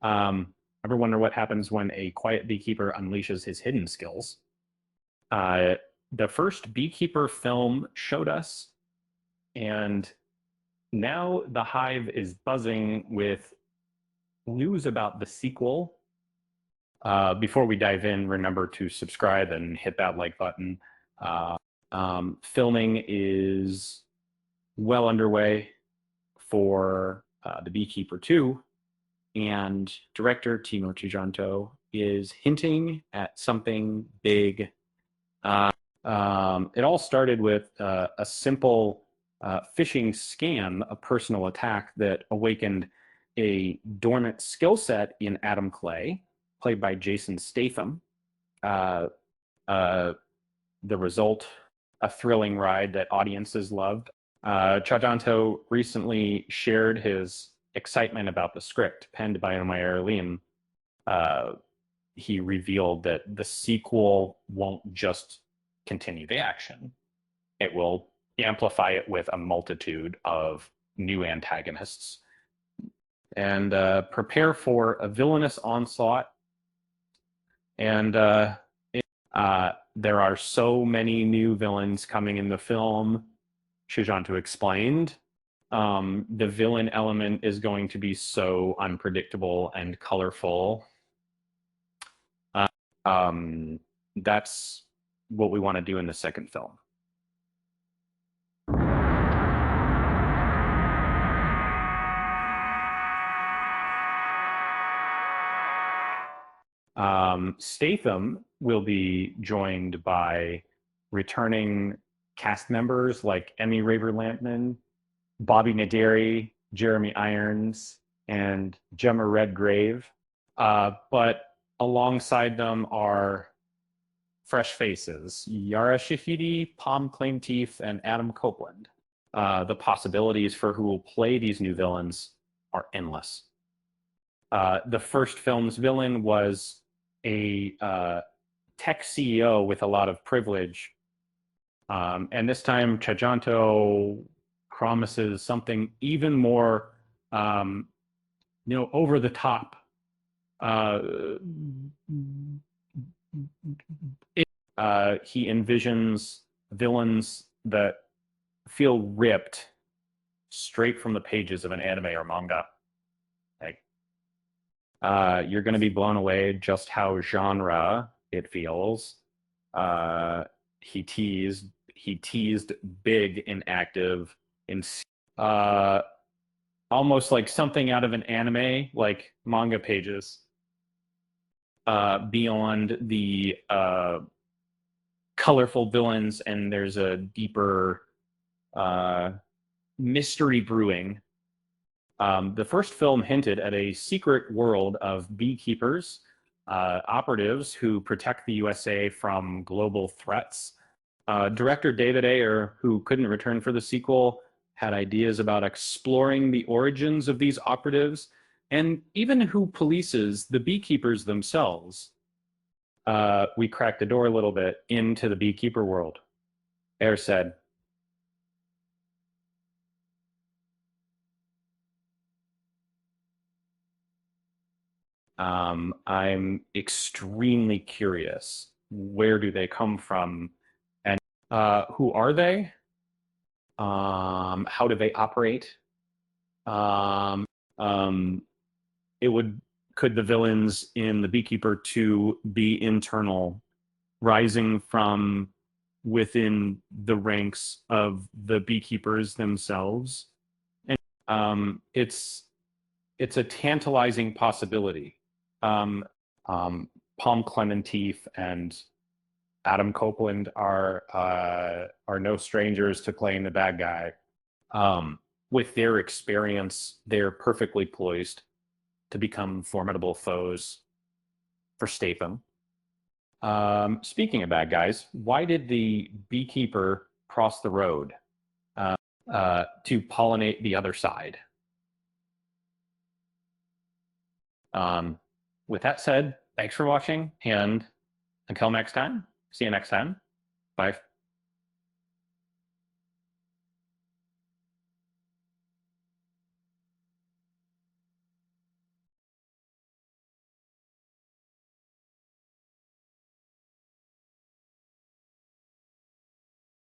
Ever wonder what happens when a quiet beekeeper unleashes his hidden skills? Uh, the first Beekeeper film showed us, and now the hive is buzzing with news about the sequel. Before we dive in, remember to subscribe and hit that like button. Uh, Filming is well underway for The Beekeeper 2, and director Timo Tjahjanto is hinting at something big. It all started with a simple phishing scam, a personal attack that awakened a dormant skill set in Adam Clay, played by Jason Statham. Uh, uh, the result, a thrilling ride that audiences loved. Chajanto recently shared his excitement about the script penned by Omar Liam. Uh, he revealed that the sequel won't just continue the action, it will amplify it with a multitude of new antagonists. And prepare for a villainous onslaught. And there are so many new villains coming in the film. Shijanto explained. The villain element is going to be so unpredictable and colorful. Uh, um, that's what we want to do in the second film. Statham will be joined by returning cast members like Emmy Raver Lampman, Bobby Naderi, Jeremy Irons, and Gemma Redgrave. But alongside them are fresh faces, Yara Shahidi, Palm Claimteeth, and Adam Copeland. The possibilities for who will play these new villains are endless. The first film's villain was a tech CEO with a lot of privilege. And this time, Chajanto promises something even more, over the top. He envisions villains that feel ripped straight from the pages of an anime or manga. Like, you're going to be blown away just how genre it feels. He teased big and active in almost like something out of an anime, like manga pages. Beyond the colorful villains, and there's a deeper mystery brewing. The first film hinted at a secret world of beekeepers, operatives who protect the USA from global threats. Director David Ayer, who couldn't return for the sequel, had ideas about exploring the origins of these operatives and even who polices the beekeepers themselves. We cracked the door a little bit into the beekeeper world. Ayer said, I'm extremely curious. Where do they come from? And who are they? How do they operate? Um, um, could the villains in The Beekeeper 2 be internal, rising from within the ranks of the beekeepers themselves? And it's a tantalizing possibility. Um, Palm Clementeef and Adam Copeland are no strangers to playing the bad guy. With their experience, they're perfectly poised to become formidable foes for Statham. Speaking of bad guys, why did the beekeeper cross the road to pollinate the other side? With that said, thanks for watching, and until next time, see you next time. Bye.